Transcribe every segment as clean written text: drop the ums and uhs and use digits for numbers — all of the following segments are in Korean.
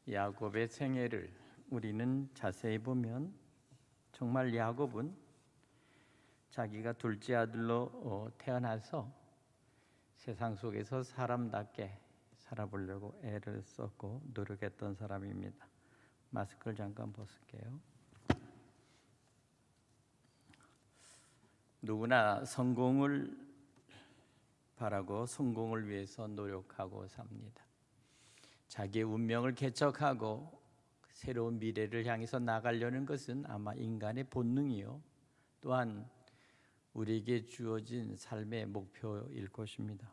야곱의 생애를 우리는 자세히 보면 정말 야곱은 자기가 둘째 아들로 태어나서 세상 속에서 사람답게 살아보려고 애를 썼고 노력했던 사람입니다. 마스크를 잠깐 벗을게요. 누구나 성공을 바라고 성공을 위해서 노력하고 삽니다. 자기의 운명을 개척하고 새로운 미래를 향해서 나가려는 것은 아마 인간의 본능이요, 또한 우리에게 주어진 삶의 목표일 것입니다.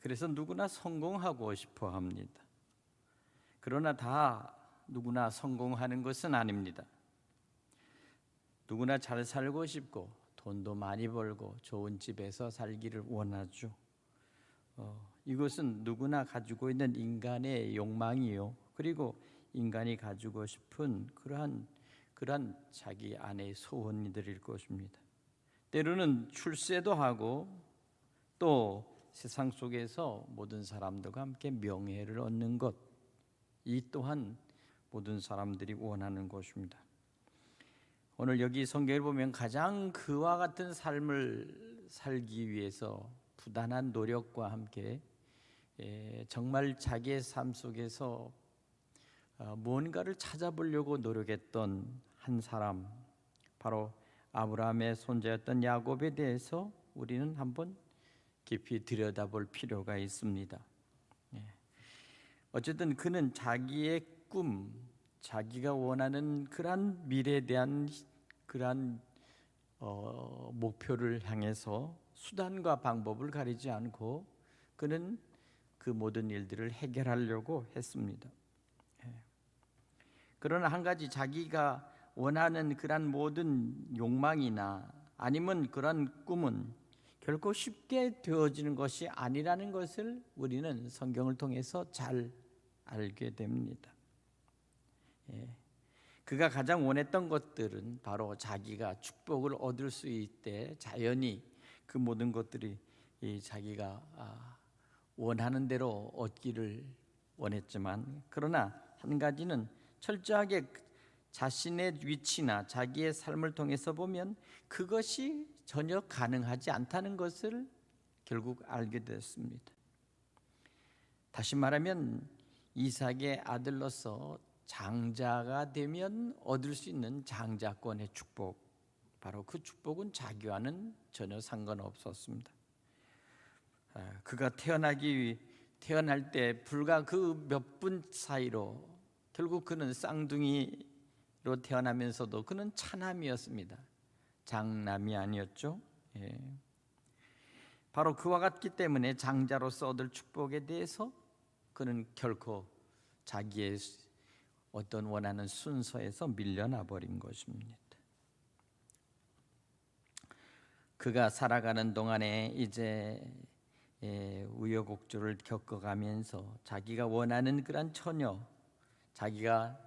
그래서 누구나 성공하고 싶어 합니다. 그러나 다 누구나 성공하는 것은 아닙니다. 누구나 잘 살고 싶고 돈도 많이 벌고 좋은 집에서 살기를 원하죠. 이것은 누구나 가지고 있는 인간의 욕망이요, 그리고 인간이 가지고 싶은 그러한 자기 안의 소원들일 것입니다. 때로는 출세도 하고 또 세상 속에서 모든 사람들과 함께 명예를 얻는 것, 이 또한 모든 사람들이 원하는 것입니다. 오늘 여기 성경을 보면 가장 그와 같은 삶을 살기 위해서 부단한 노력과 함께 정말 자기의 삶 속에서 무언가를 찾아보려고 노력했던 한 사람, 바로 아브라함의 손자였던 야곱에 대해서 우리는 한번 깊이 들여다볼 필요가 있습니다. 어쨌든 그는 자기의 꿈, 자기가 원하는 그러한 미래에 대한 그러한 목표를 향해서 수단과 방법을 가리지 않고 그는 그 모든 일들을 해결하려고 했습니다. 그러나 한 가지, 자기가 원하는 그러한 모든 욕망이나 아니면 그러한 꿈은 결코 쉽게 되어지는 것이 아니라는 것을 우리는 성경을 통해서 잘 알게 됩니다. 그가 가장 원했던 것들은 바로 자기가 축복을 얻을 수 있때 자연히 그 모든 것들이 자기가 원하는 대로 얻기를 원했지만, 그러나 한 가지는 철저하게 자신의 위치나 자기의 삶을 통해서 보면 그것이 전혀 가능하지 않다는 것을 결국 알게 됐습니다. 다시 말하면 이삭의 아들로서 장자가 되면 얻을 수 있는 장자권의 축복, 바로 그 축복은 자기와는 전혀 상관없었습니다. 그가 태어날 때 불과 그 몇 분 사이로 결국 그는 쌍둥이로 태어나면서도 그는 차남이었습니다. 장남이 아니었죠. 바로 그와 같기 때문에 장자로서 얻을 축복에 대해서 그는 결코 자기의 어떤 원하는 순서에서 밀려나 버린 것입니다. 그가 살아가는 동안에 이제 우여곡절을 겪어가면서 자기가 원하는 그런 처녀, 자기가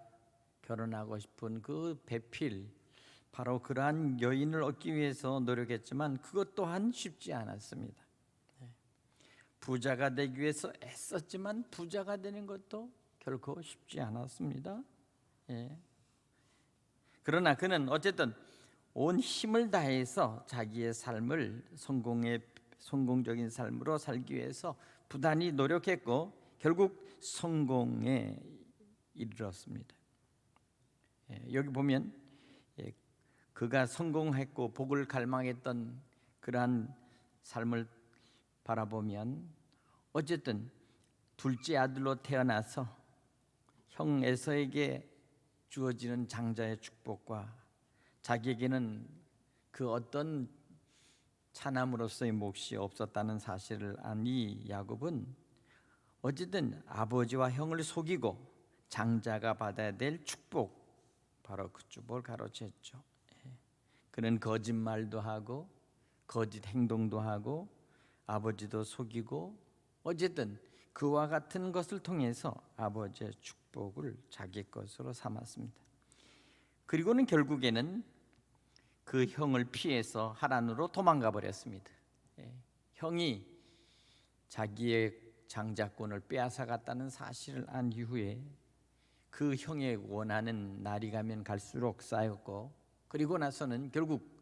결혼하고 싶은 그 배필, 바로 그러한 여인을 얻기 위해서 노력했지만 그것 또한 쉽지 않았습니다. 부자가 되기 위해서 애썼지만 부자가 되는 것도 결코 쉽지 않았습니다. 그러나 그는 어쨌든 온 힘을 다해서 자기의 삶을 성공적인 삶으로 살기 위해서 부단히 노력했고 결국 성공에 이르렀습니다. 여기 보면 그가 성공했고 복을 갈망했던 그러한 삶을 바라보면 어쨌든 둘째 아들로 태어나서 형 에서에게 주어지는 장자의 축복과 자기에게는 그 어떤 차남으로서의 몫이 없었다는 사실을 안 이 야곱은 어쨌든 아버지와 형을 속이고 장자가 받아야 될 축복, 바로 그 축복을 가로챘죠. 그는 거짓말도 하고 거짓 행동도 하고 아버지도 속이고 어쨌든 그와 같은 것을 통해서 아버지의 축복을 자기 것으로 삼았습니다. 그리고는 결국에는 그 형을 피해서 하란으로 도망가 버렸습니다. 형이 자기의 장자권을 빼앗아갔다는 사실을 안 이후에 그 형의 원하는 날이 가면 갈수록 쌓였고, 그리고 나서는 결국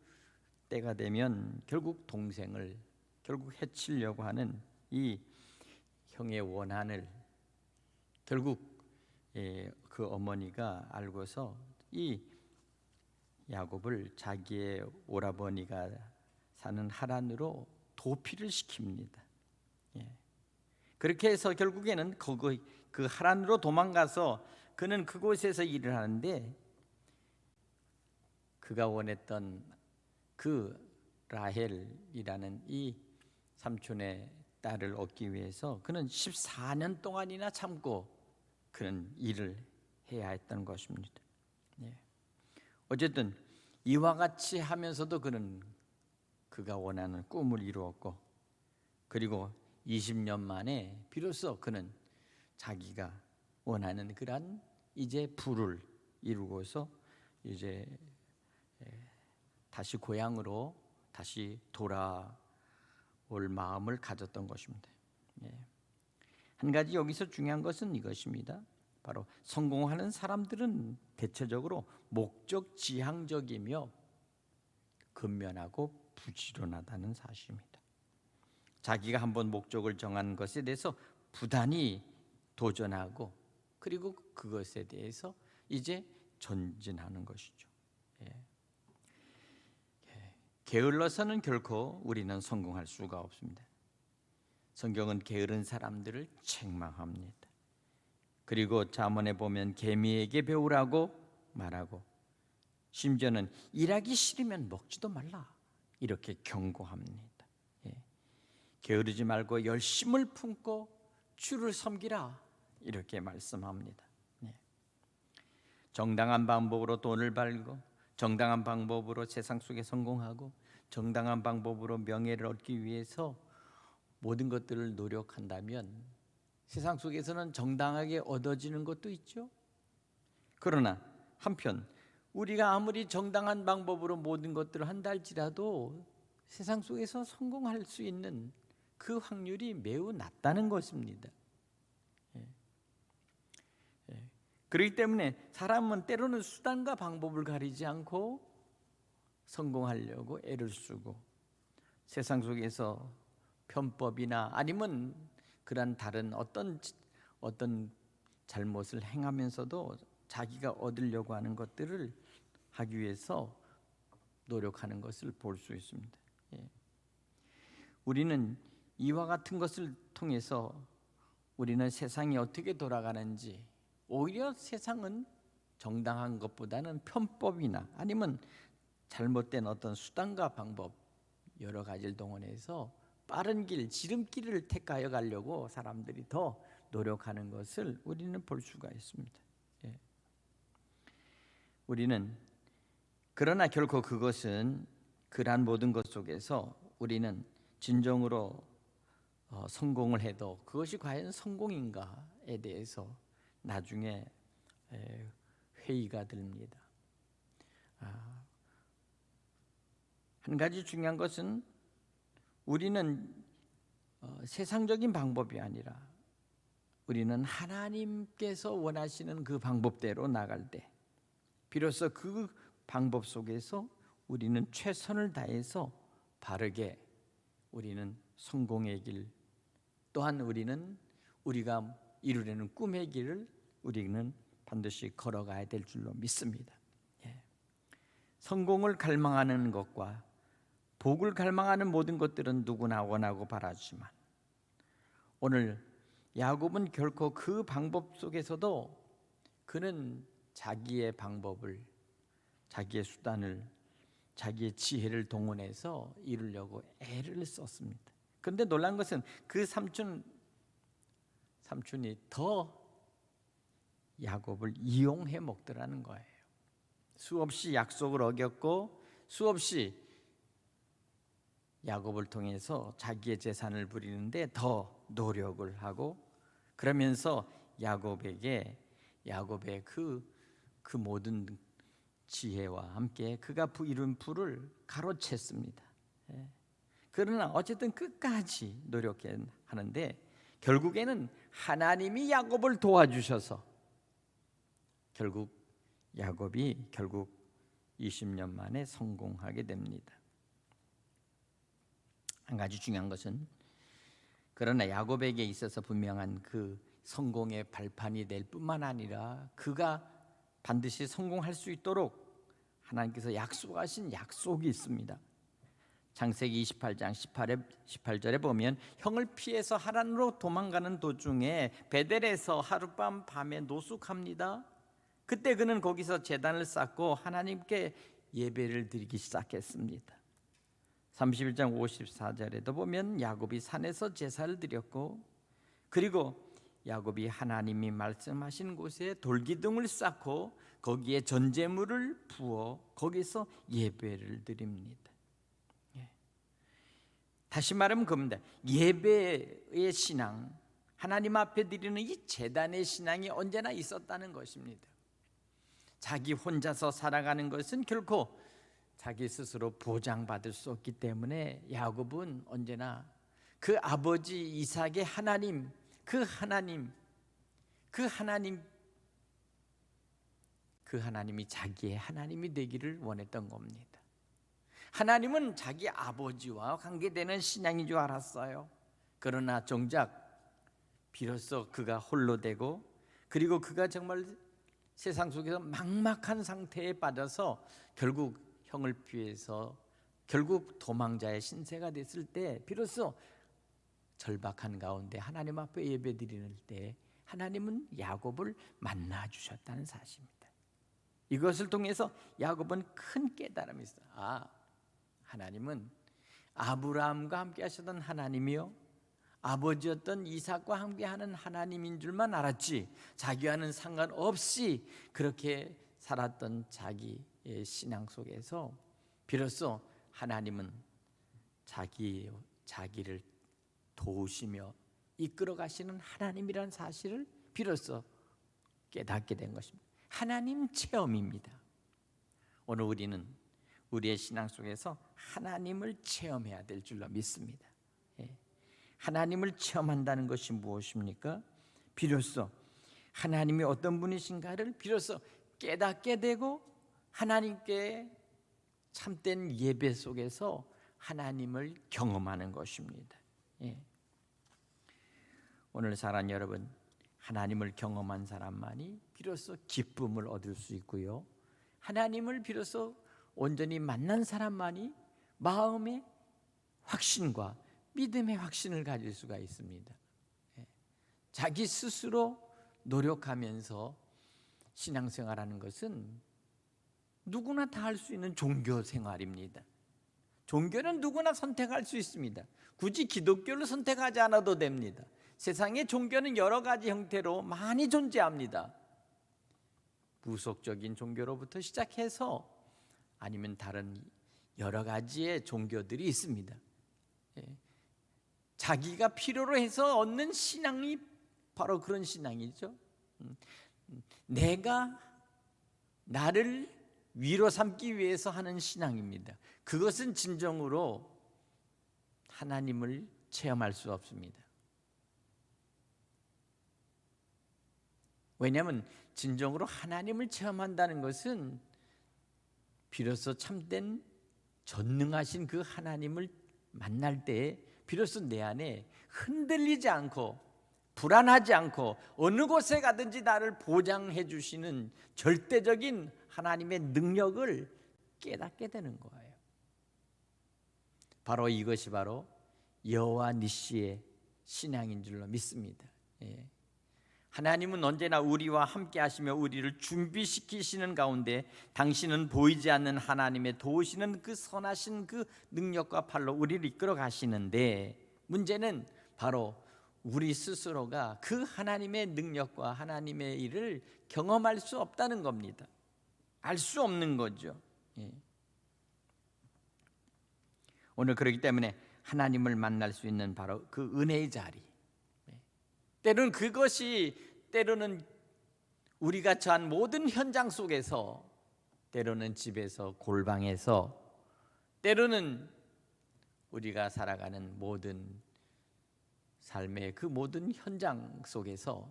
때가 되면 결국 동생을 결국 해치려고 하는 이 형의 원한을 결국 그 어머니가 알고서 이 야곱을 자기의 오라버니가 사는 하란으로 도피를 시킵니다. 그렇게 해서 결국에는 그 하란으로 도망가서 그는 그곳에서 일을 하는데, 그가 원했던 그 라헬이라는 이 삼촌의 딸을 얻기 위해서 그는 14년 동안이나 참고 그는 일을 해야 했던 것입니다. 어쨌든 이와 같이 하면서도 그는 그가 원하는 꿈을 이루었고, 그리고 20년 만에 비로소 그는 자기가 원하는 그러한 이제 부를 이루고서 이제 다시 고향으로 다시 돌아올 마음을 가졌던 것입니다. 한 가지 여기서 중요한 것은 이것입니다. 바로 성공하는 사람들은 대체적으로 목적 지향적이며 근면하고 부지런하다는 사실입니다. 자기가 한번 목적을 정한 것에 대해서 부단히 도전하고, 그리고 그것에 대해서 이제 전진하는 것이죠. 게을러서는 결코 우리는 성공할 수가 없습니다. 성경은 게으른 사람들을 책망합니다. 그리고 잠언에 보면 개미에게 배우라고 말하고, 심지어는 일하기 싫으면 먹지도 말라 이렇게 경고합니다. 게으르지 말고 열심을 품고 주를 섬기라 이렇게 말씀합니다. 정당한 방법으로 돈을 벌고, 정당한 방법으로 세상 속에 성공하고, 정당한 방법으로 명예를 얻기 위해서 모든 것들을 노력한다면 세상 속에서는 정당하게 얻어지는 것도 있죠. 그러나 한편 우리가 아무리 정당한 방법으로 모든 것들을 한다 할지라도 세상 속에서 성공할 수 있는 그 확률이 매우 낮다는 것입니다. 그렇기 때문에 사람은 때로는 수단과 방법을 가리지 않고 성공하려고 애를 쓰고, 세상 속에서 편법이나 아니면 그런 다른 어떤 잘못을 행하면서도 자기가 얻으려고 하는 것들을 하기 위해서 노력하는 것을 볼 수 있습니다. 우리는 이와 같은 것을 통해서 우리는 세상이 어떻게 돌아가는지, 오히려 세상은 정당한 것보다는 편법이나 아니면 잘못된 어떤 수단과 방법 여러 가지를 동원해서 빠른 길, 지름길을 택하여 가려고 사람들이 더 노력하는 것을 우리는 볼 수가 있습니다. 우리는 그러나 결코 그것은 그러한 모든 것 속에서 우리는 진정으로 성공을 해도 그것이 과연 성공인가에 대해서 나중에 회의가 듭니다. 한 가지 중요한 것은 우리는 세상적인 방법이 아니라 우리는 하나님께서 원하시는 그 방법대로 나갈 때 비로소 그 방법 속에서 우리는 최선을 다해서 바르게 우리는 성공의 길, 또한 우리는 우리가 이루려는 꿈의 길을 우리는 반드시 걸어가야 될 줄로 믿습니다. 성공을 갈망하는 것과 복을 갈망하는 모든 것들은 누구나 원하고 바라지만, 오늘 야곱은 결코 그 방법 속에서도 그는 자기의 방법을, 자기의 수단을, 자기의 지혜를 동원해서 이루려고 애를 썼습니다. 그런데 놀란 것은 그 삼촌이 더 야곱을 이용해 먹더라는 거예요. 수없이 약속을 어겼고 수없이 야곱을 통해서 자기의 재산을 부리는데 더 노력을 하고, 그러면서 야곱의 그 모든 지혜와 함께 그가 이룬 부를 가로챘습니다. 그러나 어쨌든 끝까지 노력하는데 결국에는 하나님이 야곱을 도와주셔서 야곱이 결국 20년 만에 성공하게 됩니다. 한 가지 중요한 것은, 그러나 야곱에게 있어서 분명한 그 성공의 발판이 될 뿐만 아니라 그가 반드시 성공할 수 있도록 하나님께서 약속하신 약속이 있습니다. 창세기 28장 18절에 보면, 형을 피해서 하란으로 도망가는 도중에 베델에서 하룻밤 밤에 노숙합니다. 그때 그는 거기서 제단을 쌓고 하나님께 예배를 드리기 시작했습니다. 31장 54절에도 보면 야곱이 산에서 제사를 드렸고, 그리고 야곱이 하나님이 말씀하신 곳에 돌기둥을 쌓고 거기에 전제물을 부어 거기서 예배를 드립니다. 다시 말하면 그겁니다. 예배의 신앙, 하나님 앞에 드리는 이 제단의 신앙이 언제나 있었다는 것입니다. 자기 혼자서 살아가는 것은 결코 자기 스스로 보장받을 수 없기 때문에 야곱은 언제나 그 아버지 이삭의 하나님, 그 하나님이 자기의 하나님이 되기를 원했던 겁니다. 하나님은 자기 아버지와 관계되는 신앙인 줄 알았어요. 그러나 정작 비로소 그가 홀로 되고, 그리고 그가 정말 세상 속에서 막막한 상태에 빠져서 결국 형을 피해서 결국 도망자의 신세가 됐을 때, 비로소 절박한 가운데 하나님 앞에 예배드리는 때 하나님은 야곱을 만나 주셨다는 사실입니다. 이것을 통해서 야곱은 큰 깨달음이 있어요. 하나님은 아브라함과 함께 하셨던 하나님이요, 아버지였던 이삭과 함께하는 하나님인 줄만 알았지, 자기와는 상관없이 그렇게 살았던 자기의 신앙 속에서 비로소 하나님은 자기를 도우시며 이끌어 가시는 하나님이라는 사실을 비로소 깨닫게 된 것입니다. 하나님 체험입니다. 오늘 우리는 우리의 신앙 속에서 하나님을 체험해야 될 줄로 믿습니다. 하나님을 체험한다는 것이 무엇입니까? 비로소 하나님이 어떤 분이신가를 비로소 깨닫게 되고, 하나님께 참된 예배 속에서 하나님을 경험하는 것입니다. 오늘 사랑하는 여러분, 하나님을 경험한 사람만이 비로소 기쁨을 얻을 수 있고요, 하나님을 비로소 온전히 만난 사람만이 마음의 확신과 믿음의 확신을 가질 수가 있습니다. 자기 스스로 노력하면서 신앙생활하는 것은 누구나 다 할 수 있는 종교 생활입니다. 종교는 누구나 선택할 수 있습니다. 굳이 기독교를 선택하지 않아도 됩니다. 세상의 종교는 여러 가지 형태로 많이 존재합니다. 무속적인 종교로부터 시작해서 아니면 다른 여러 가지의 종교들이 있습니다. 자기가 필요로 해서 얻는 신앙이 바로 그런 신앙이죠. 내가 나를 위로 삼기 위해서 하는 신앙입니다. 그것은 진정으로 하나님을 체험할 수 없습니다. 왜냐하면 진정으로 하나님을 체험한다는 것은 비로소 참된 전능하신 그 하나님을 만날 때 비로소 내 안에 흔들리지 않고 불안하지 않고 어느 곳에 가든지 나를 보장해 주시는 절대적인 하나님의 능력을 깨닫게 되는 거예요. 바로 이것이 바로 여호와 니시의 신앙인 줄로 믿습니다. 하나님은 언제나 우리와 함께 하시며 우리를 준비시키시는 가운데 당신은 보이지 않는 하나님의 도우시는 그 선하신 그 능력과 팔로 우리를 이끌어 가시는데, 문제는 바로 우리 스스로가 그 하나님의 능력과 하나님의 일을 경험할 수 없다는 겁니다. 알 수 없는 거죠. 오늘 그렇기 때문에 하나님을 만날 수 있는 바로 그 은혜의 자리, 때로는 그것이 때로는 우리가 처한 모든 현장 속에서, 때로는 집에서, 골방에서, 때로는 우리가 살아가는 모든 삶의 그 모든 현장 속에서,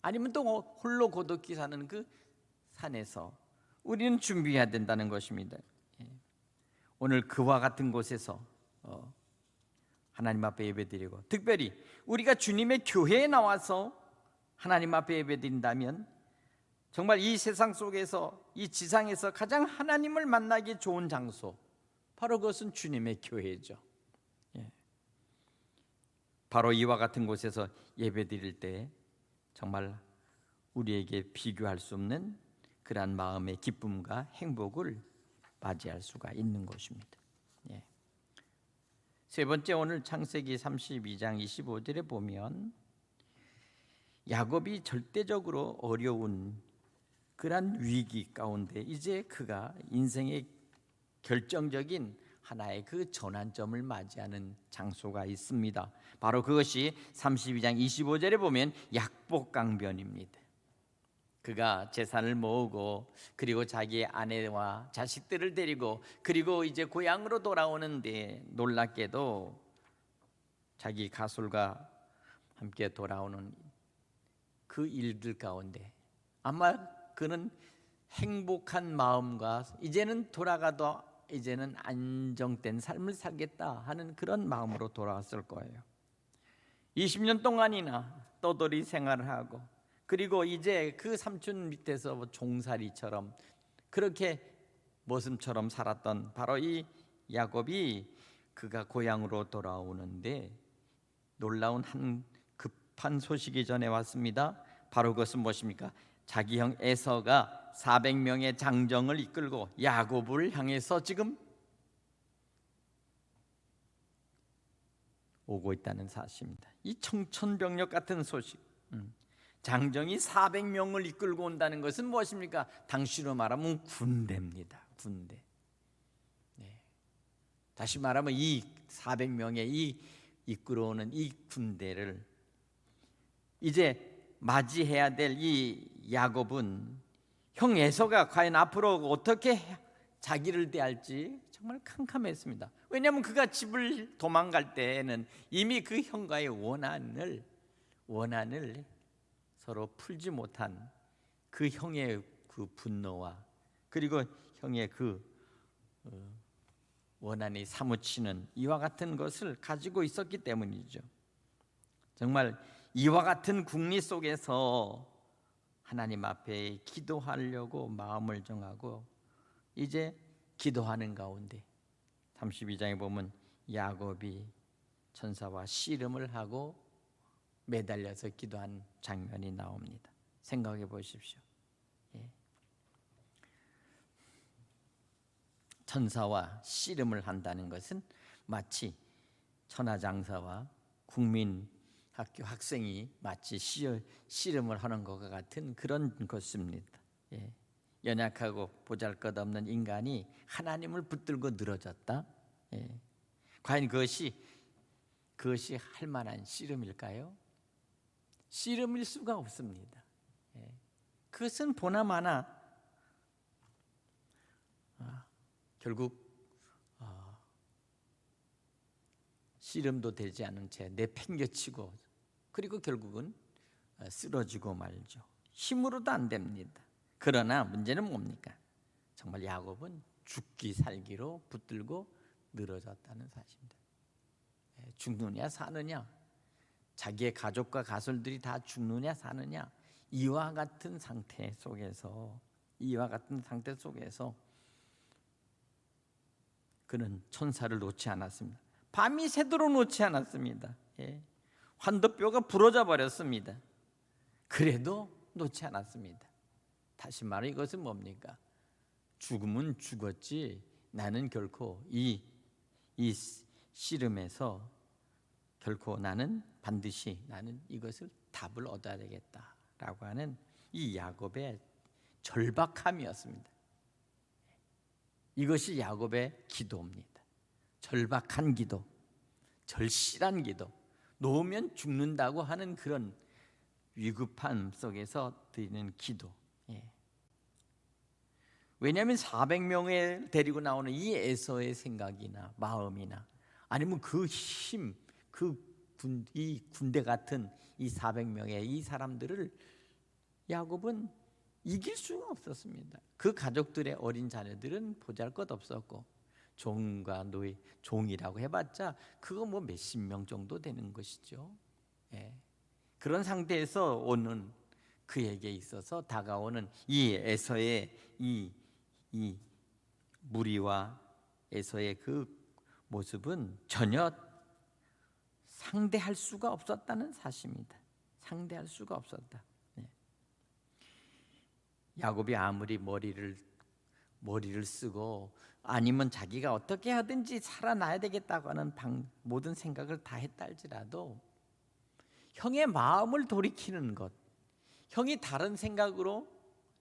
아니면 또 홀로 고독히 사는 그 산에서 우리는 준비해야 된다는 것입니다. 오늘 그와 같은 곳에서 하나님 앞에 예배드리고, 특별히 우리가 주님의 교회에 나와서 하나님 앞에 예배드린다면 정말 이 세상 속에서, 이 지상에서 가장 하나님을 만나기 좋은 장소, 바로 그것은 주님의 교회죠. 바로 이와 같은 곳에서 예배드릴 때 정말 우리에게 비교할 수 없는 그러한 마음의 기쁨과 행복을 맞이할 수가 있는 것입니다. 세 번째, 오늘 창세기 32장 25절에 보면 야곱이 절대적으로 어려운 그러한 위기 가운데 이제 그가 인생의 결정적인 하나의 그 전환점을 맞이하는 장소가 있습니다. 바로 그것이 32장 25절에 보면 약복강변입니다. 그가 재산을 모으고 그리고 자기의 아내와 자식들을 데리고 그리고 이제 고향으로 돌아오는데, 놀랍게도 자기 가솔과 함께 돌아오는 그 일들 가운데 아마 그는 행복한 마음과 이제는 돌아가도 이제는 안정된 삶을 살겠다 하는 그런 마음으로 돌아왔을 거예요. 20년 동안이나 떠돌이 생활을 하고 그리고 이제 그 삼촌 밑에서 종살이처럼 그렇게 모습처럼 살았던 바로 이 야곱이 그가 고향으로 돌아오는데 놀라운 한 급한 소식이 전해 왔습니다. 바로 그것은 무엇입니까? 자기 형 에서가 400명의 장정을 이끌고 야곱을 향해서 지금 오고 있다는 사실입니다. 이 청천벽력 같은 소식, 장정이 400명을 이끌고 온다는 것은 무엇입니까? 당시로 말하면 군대입니다. 군대. 다시 말하면 이 400명의 이 이끌어오는 이 군대를 이제 맞이해야 될 이 야곱은 형 에서가 과연 앞으로 어떻게 자기를 대할지 정말 캄캄했습니다. 왜냐하면 그가 집을 도망갈 때에는 이미 그 형과의 원한을 서로 풀지 못한 그 형의 그 분노와 그리고 형의 그 원한이 사무치는 이와 같은 것을 가지고 있었기 때문이죠. 정말 이와 같은 국리 속에서 하나님 앞에 기도하려고 마음을 정하고 이제 기도하는 가운데 32장에 보면 야곱이 천사와 씨름을 하고 매달려서 기도한 장면이 나옵니다. 생각해 보십시오. 천사와 씨름을 한다는 것은 마치 천하장사와 국민학교 학생이 마치 씨름을 하는 것과 같은 그런 것입니다. 연약하고 보잘것없는 인간이 하나님을 붙들고 늘어졌다. 과연 그것이 할 만한 씨름일까요? 씨름일 수가 없습니다. 그것은 보나마나 결국 씨름도 되지 않은 채 내팽개치고 그리고 결국은 쓰러지고 말죠. 힘으로도 안 됩니다. 그러나 문제는 뭡니까? 정말 야곱은 죽기 살기로 붙들고 늘어졌다는 사실입니다. 죽느냐 사느냐, 자기의 가족과 가솔들이 다 죽느냐 사느냐, 이와 같은 상태 속에서 그는 천사를 놓지 않았습니다. 밤이 새도록 놓지 않았습니다. 환도뼈가 부러져 버렸습니다. 그래도 놓지 않았습니다. 다시 말해 이것은 뭡니까? 죽음은 죽었지 나는 결코 이 씨름에서 결코 나는 반드시 나는 이것을 답을 얻어야 되겠다라고 하는 이 야곱의 절박함이었습니다. 이것이 야곱의 기도입니다. 절박한 기도, 절실한 기도, 놓으면 죽는다고 하는 그런 위급함 속에서 드리는 기도. 왜냐하면 400명을 데리고 나오는 이 에서의 생각이나 마음이나 아니면 그 힘, 이 군대 같은 이 400명의 이 사람들을 야곱은 이길 수가 없었습니다. 그 가족들의 어린 자녀들은 보잘것없었고 종과 노예, 종이라고 해봤자 그거 뭐 몇십 명 정도 되는 것이죠. 예. 그런 상태에서 오는 그에게 있어서 다가오는 이 에서의 이 무리와 에서의 그 모습은 전혀 상대할 수가 없었다는 사실입니다. 상대할 수가 없었다. 네. 야곱이 아무리 머리를 쓰고 아니면 자기가 어떻게 하든지 살아나야 되겠다고 하는 모든 생각을 다 했다 할지라도 형의 마음을 돌이키는 것, 형이 다른 생각으로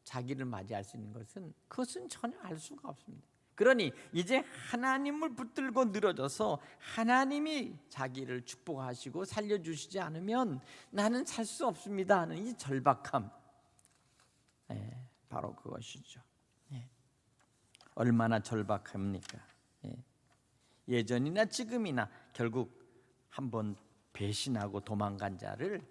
자기를 맞이할 수 있는 것은 그것은 전혀 알 수가 없습니다. 그러니 이제 하나님을 붙들고 늘어져서 하나님이 자기를 축복하시고 살려주시지 않으면 나는 살 수 없습니다 하는 이 절박함, 바로 그것이죠. 얼마나 절박합니까? 예전이나 지금이나 결국 한번 배신하고 도망간 자를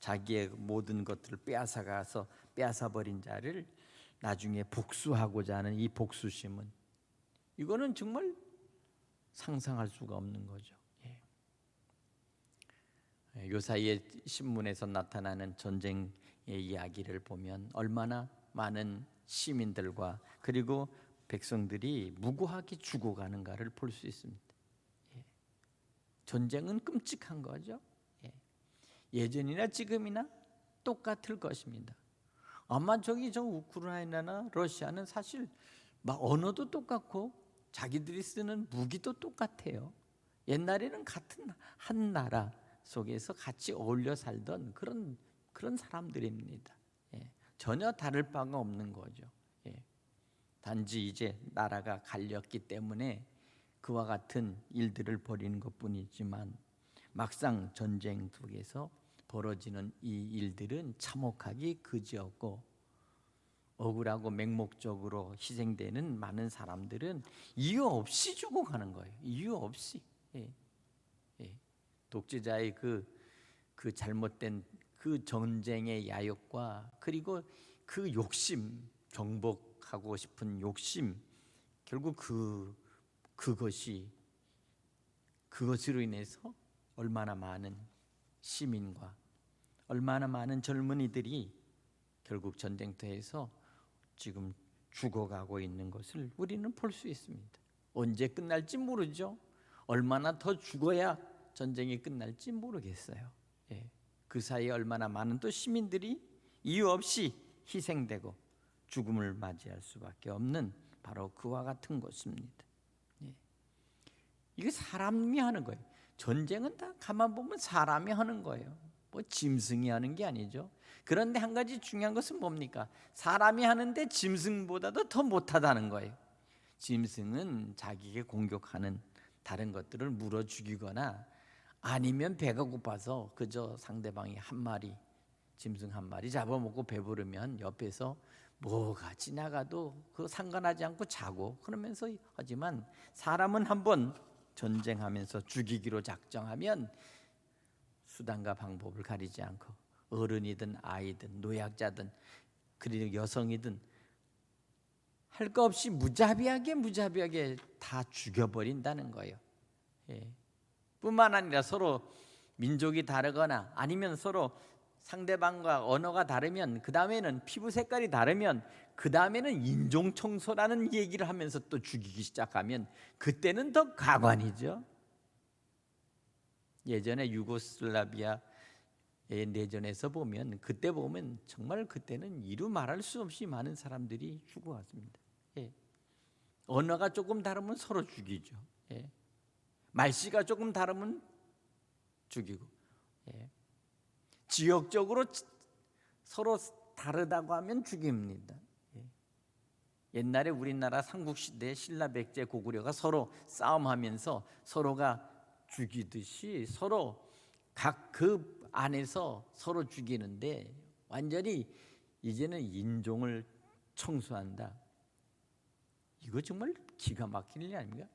자기의 모든 것들을 빼앗아 버린 자를 나중에 복수하고자 하는 이 복수심은 이거는 정말 상상할 수가 없는 거죠. 요사이의 신문에서 나타나는 전쟁의 이야기를 보면 얼마나 많은 시민들과 그리고 백성들이 무고하게 죽어가는가를 볼 수 있습니다. 전쟁은 끔찍한 거죠. 예전이나 지금이나 똑같을 것입니다. 아마 저 우크라이나나 러시아는 사실 막 언어도 똑같고 자기들이 쓰는 무기도 똑같아요. 옛날에는 같은 한 나라 속에서 같이 어울려 살던 그런 사람들입니다. 전혀 다를 바가 없는 거죠. 단지 이제 나라가 갈렸기 때문에 그와 같은 일들을 벌이는 것뿐이지만 막상 전쟁 속에서 벌어지는 이 일들은 참혹하기 그지없고 억울하고 맹목적으로 희생되는 많은 사람들은 이유 없이 죽어가는 거예요. 이유 없이. 독재자의 그 잘못된 그 전쟁의 야욕과 그리고 그 욕심, 정복하고 싶은 욕심, 결국 그것으로 인해서 얼마나 많은 시민과 얼마나 많은 젊은이들이 결국 전쟁터에서 지금 죽어가고 있는 것을 우리는 볼 수 있습니다. 언제 끝날지 모르죠. 얼마나 더 죽어야 전쟁이 끝날지 모르겠어요. 그 사이에 얼마나 많은 또 시민들이 이유 없이 희생되고 죽음을 맞이할 수밖에 없는 바로 그와 같은 것입니다. 이게 사람이 하는 거예요. 전쟁은 다 가만 보면 사람이 하는 거예요. 뭐 짐승이 하는 게 아니죠. 그런데 한 가지 중요한 것은 뭡니까? 사람이 하는데 짐승보다도 더 못하다는 거예요. 짐승은 자기에게 공격하는 다른 것들을 물어 죽이거나 아니면 배가 고파서 그저 상대방이 짐승 한 마리 잡아먹고 배부르면 옆에서 뭐가 지나가도 그거 상관하지 않고 자고 그러면서 하지만 사람은 한번 전쟁하면서 죽이기로 작정하면 수단과 방법을 가리지 않고 어른이든 아이든 노약자든 그리고 여성이든 할 거 없이 무자비하게 다 죽여버린다는 거예요. 뿐만 아니라 서로 민족이 다르거나 아니면 서로 상대방과 언어가 다르면 그 다음에는 피부 색깔이 다르면 그 다음에는 인종 청소라는 얘기를 하면서 또 죽이기 시작하면 그때는 더 가관이죠. 예전에 유고슬라비아의 내전에서 보면 그때 보면 정말 그때는 이루 말할 수 없이 많은 사람들이 죽어갔습니다. 언어가 조금 다르면 서로 죽이죠. 말씨가 조금 다르면 죽이고 지역적으로 서로 다르다고 하면 죽입니다. 옛날에 우리나라 삼국시대 신라 백제 고구려가 서로 싸움하면서 서로가 죽이듯이 서로 각 급 안에서 서로 죽이는데 완전히 이제는 인종을 청소한다. 이거 정말 기가 막히는 일 아닙니까?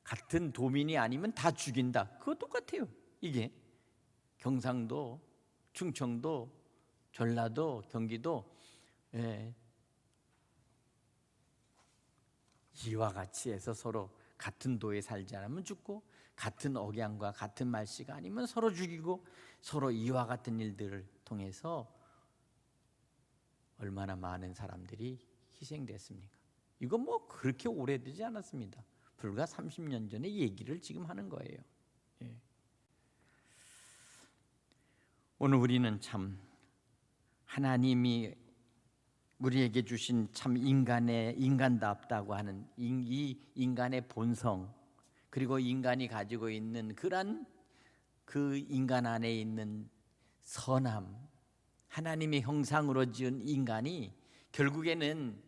같은 도민이 아니면 다 죽인다. 그거 똑같아요. 이게 경상도 충청도, 전라도, 경기도 이와 같이 해서 서로 같은 도에 살지 않으면 죽고 같은 억양과 같은 말씨가 아니면 서로 죽이고 서로 이와 같은 일들을 통해서 얼마나 많은 사람들이 희생됐습니까? 이건 뭐 그렇게 오래되지 않았습니다. 불과 30년 전의 얘기를 지금 하는 거예요. 오늘 우리는 참 하나님이 우리에게 주신 참 인간답다고 하는 이 인간의 본성, 그리고 인간이 가지고 있는 그 인간 안에 있는 선함, 하나님의 형상으로 지은 인간이 결국에는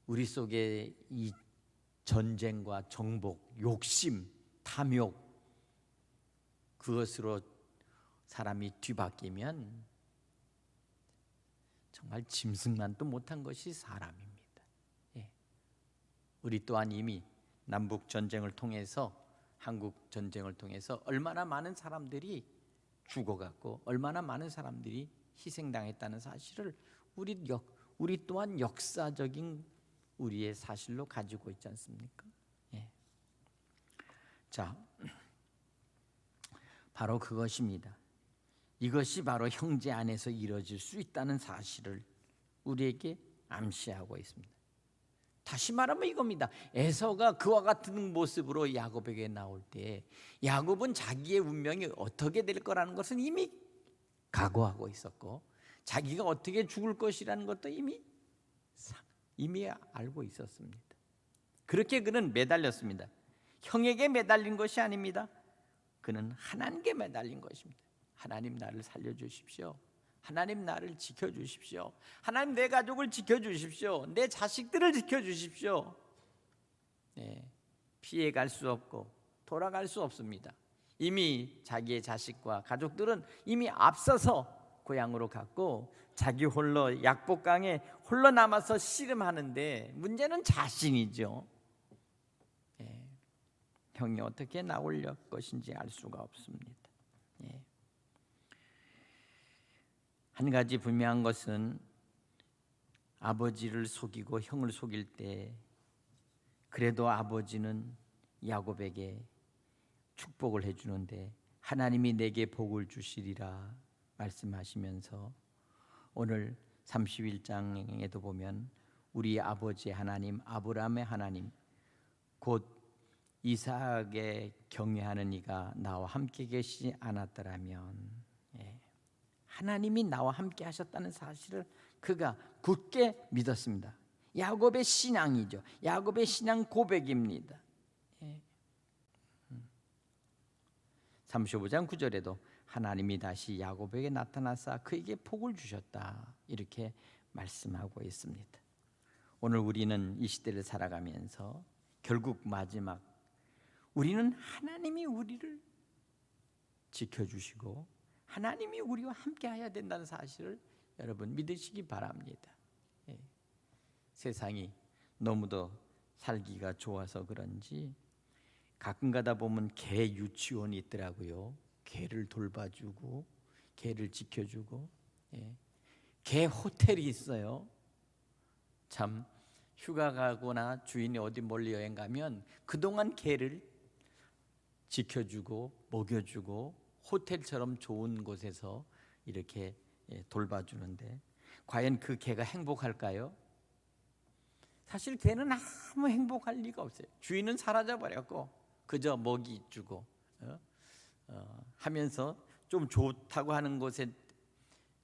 우리 속에 이 전쟁과 정복, 욕심, 탐욕, 그것으로 사람이 뒤바뀌면 정말 짐승만도 못한 것이 사람입니다. 우리 또한 이미 남북 전쟁을 통해서, 한국 전쟁을 통해서 얼마나 많은 사람들이 죽어갔고 얼마나 많은 사람들이 희생당했다는 사실을 우리 또한 역사적인 우리의 사실로 가지고 있지 않습니까? 자, 바로 그것입니다. 이것이 바로 형제 안에서 이루어질 수 있다는 사실을 우리에게 암시하고 있습니다. 다시 말하면 이겁니다. 에서가 그와 같은 모습으로 야곱에게 나올 때 야곱은 자기의 운명이 어떻게 될 거라는 것은 이미 각오하고 있었고, 자기가 어떻게 죽을 것이라는 것도 이미 알고 있었습니다. 그렇게 그는 매달렸습니다. 형에게 매달린 것이 아닙니다. 그는 하나님께 매달린 것입니다. 하나님 나를 살려주십시오. 하나님 나를 지켜주십시오. 하나님 내 가족을 지켜주십시오. 내 자식들을 지켜주십시오. 피해갈 수 없고 돌아갈 수 없습니다. 이미 자기의 자식과 가족들은 이미 앞서서 고향으로 갔고 자기 홀로 약복강에 홀로 남아서 씨름하는데 문제는 자신이죠. 형이 어떻게 나올 것인지 알 수가 없습니다. 한 가지 분명한 것은 아버지를 속이고 형을 속일 때 그래도 아버지는 야곱에게 축복을 해주는데 하나님이 내게 복을 주시리라 말씀하시면서 오늘 31장에도 보면 우리 아버지의 하나님 아브라함의 하나님 곧 이삭에 경외하는 이가 나와 함께 계시지 않았더라면, 하나님이 나와 함께 하셨다는 사실을 그가 굳게 믿었습니다. 야곱의 신앙이죠. 야곱의 신앙 고백입니다. 35장 9절에도 하나님이 다시 야곱에게 나타나사 그에게 복을 주셨다 이렇게 말씀하고 있습니다. 오늘 우리는 이 시대를 살아가면서 결국 마지막 우리는 하나님이 우리를 지켜주시고 하나님이 우리와 함께 해야 된다는 사실을 여러분 믿으시기 바랍니다. 세상이 너무도 살기가 좋아서 그런지 가끔 가다 보면 개 유치원이 있더라고요. 개를 돌봐주고 개를 지켜주고 개 호텔이 있어요. 참 휴가 가거나 주인이 어디 멀리 여행 가면 그동안 개를 지켜주고 먹여주고 호텔처럼 좋은 곳에서 이렇게 돌봐주는데 과연 그 개가 행복할까요? 사실 개는 아무 행복할 리가 없어요. 주인은 사라져버렸고 그저 먹이 주고 하면서 좀 좋다고 하는 곳에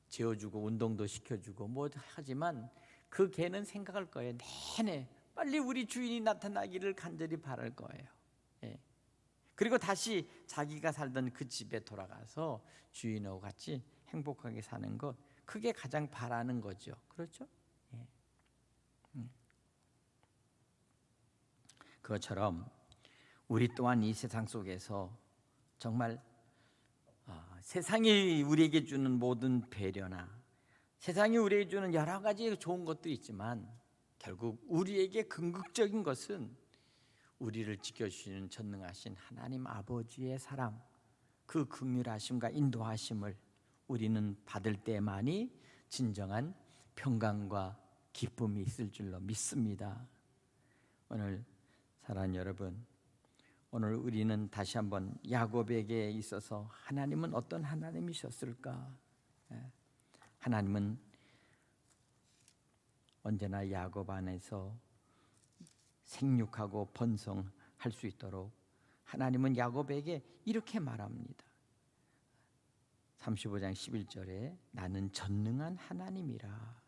재워주고 운동도 시켜주고 뭐 하지만 그 개는 생각할 거예요. 내내 빨리 우리 주인이 나타나기를 간절히 바랄 거예요. 그리고 다시 자기가 살던 그 집에 돌아가서 주인하고 같이 행복하게 사는 것, 그게 가장 바라는 거죠. 그렇죠? 그것처럼 우리 또한 이 세상 속에서 정말 세상이 우리에게 주는 모든 배려나 세상이 우리에게 주는 여러 가지 좋은 것도 있지만 결국 우리에게 궁극적인 것은 우리를 지켜주시는 전능하신 하나님 아버지의 사랑, 그 긍휼하심과 인도하심을 우리는 받을 때만이 진정한 평강과 기쁨이 있을 줄로 믿습니다. 오늘 사랑하는 여러분, 오늘 우리는 다시 한번 야곱에게 있어서 하나님은 어떤 하나님이셨을까? 하나님은 언제나 야곱 안에서 생육하고 번성할 수 있도록 하나님은 야곱에게 이렇게 말합니다. 35장 11절에 나는 전능한 하나님이라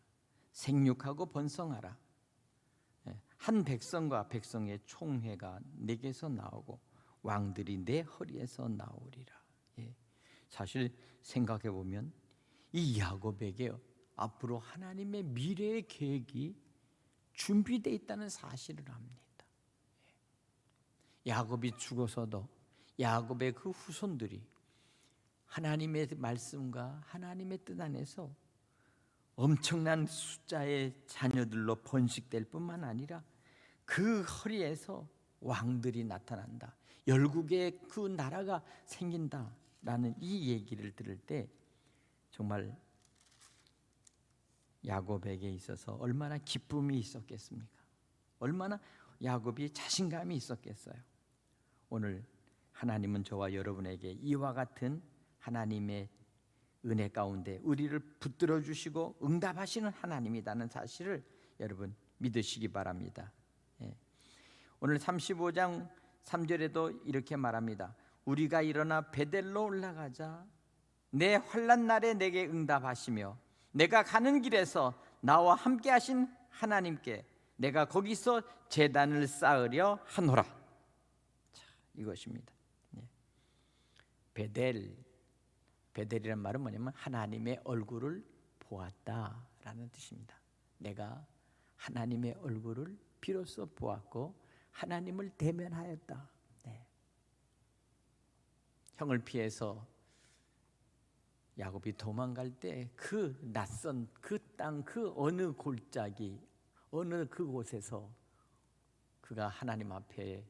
생육하고 번성하라. 한 백성과 백성의 총회가 내게서 나오고 왕들이 내 허리에서 나오리라. 사실 생각해 보면 이 야곱에게 앞으로 하나님의 미래의 계획이 준비되어 있다는 사실을 압니다. 야곱이 죽어서도 야곱의 그 후손들이 하나님의 말씀과 하나님의 뜻 안에서 엄청난 숫자의 자녀들로 번식될 뿐만 아니라 그 허리에서 왕들이 나타난다, 열국의 그 나라가 생긴다라는 이 얘기를 들을 때 정말 야곱에게 있어서 얼마나 기쁨이 있었겠습니까? 얼마나 야곱이 자신감이 있었겠어요? 오늘 하나님은 저와 여러분에게 이와 같은 하나님의 은혜 가운데 우리를 붙들어 주시고 응답하시는 하나님이라는 사실을 여러분 믿으시기 바랍니다. 오늘 35장 3절에도 이렇게 말합니다. 우리가 일어나 베델로 올라가자. 내 환난 날에 내게 응답하시며 내가 가는 길에서 나와 함께 하신 하나님께 내가 거기서 제단을 쌓으려 하노라. 자, 이것입니다. 베델이란 말은 뭐냐면 하나님의 얼굴을 보았다라는 뜻입니다. 내가 하나님의 얼굴을 비로소 보았고 하나님을 대면하였다. 형을 피해서 야곱이 도망갈 때 그 낯선 그 땅, 그 어느 골짜기, 어느 그곳에서 그가 하나님 앞에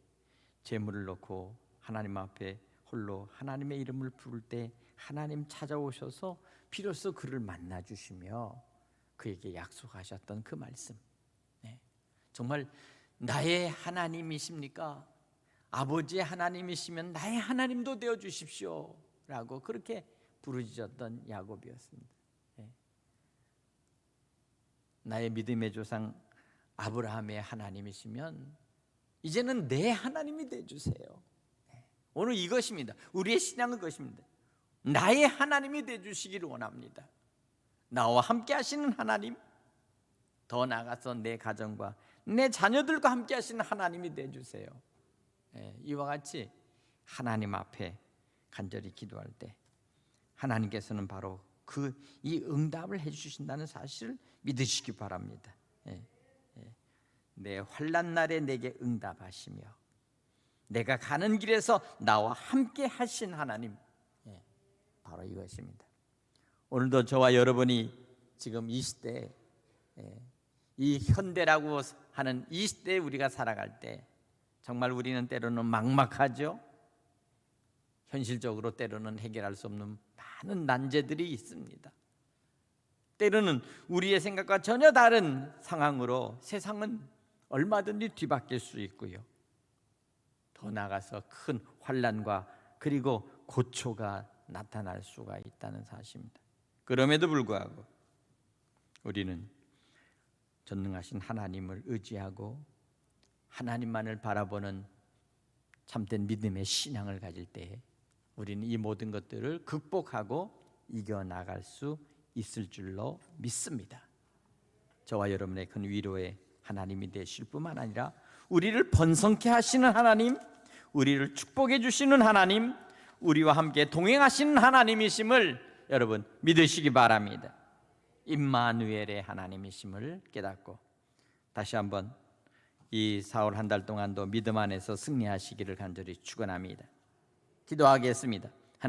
제물을 놓고 하나님 앞에 홀로 하나님의 이름을 부를 때 하나님 찾아오셔서 비로소 그를 만나 주시며 그에게 약속하셨던 그 말씀. 정말 나의 하나님이십니까? 아버지의 하나님이시면 나의 하나님도 되어 주십시오 라고 그렇게 부르짖었던 야곱이었습니다. 나의 믿음의 조상 아브라함의 하나님이시면 이제는 내 하나님이 되어 주세요. 오늘 이것입니다. 우리의 신앙은 그것입니다. 나의 하나님이 되어 주시기를 원합니다. 나와 함께 하시는 하나님, 더 나아가서 내 가정과 내 자녀들과 함께 하시는 하나님이 되어 주세요. 이와 같이 하나님 앞에 간절히 기도할 때 하나님께서는 바로 이 응답을 해주신다는 사실을 믿으시기 바랍니다. 내 환난 날에 내게 응답하시며 내가 가는 길에서 나와 함께 하신 하나님, 바로 이것입니다. 오늘도 저와 여러분이 지금 이 시대에 이 현대라고 하는 이 시대에 우리가 살아갈 때 정말 우리는 때로는 막막하죠. 현실적으로 때로는 해결할 수 없는 많은 난제들이 있습니다. 때로는 우리의 생각과 전혀 다른 상황으로 세상은 얼마든지 뒤바뀔 수 있고요. 더 나아가서 큰 환난과 그리고 고초가 나타날 수가 있다는 사실입니다. 그럼에도 불구하고 우리는 전능하신 하나님을 의지하고 하나님만을 바라보는 참된 믿음의 신앙을 가질 때 우리는 이 모든 것들을 극복하고 이겨나갈 수 있을 줄로 믿습니다. 저와 여러분의 큰 위로의 하나님이 되실 뿐만 아니라 우리를 번성케 하시는 하나님, 우리를 축복해 주시는 하나님, 우리와 함께 동행하시는 하나님이심을 여러분 믿으시기 바랍니다. 임마누엘의 하나님이심을 깨닫고 다시 한번 이 사흘 한 달 동안도 믿음 안에서 승리하시기를 간절히 축원합니다. 기도하겠습니다.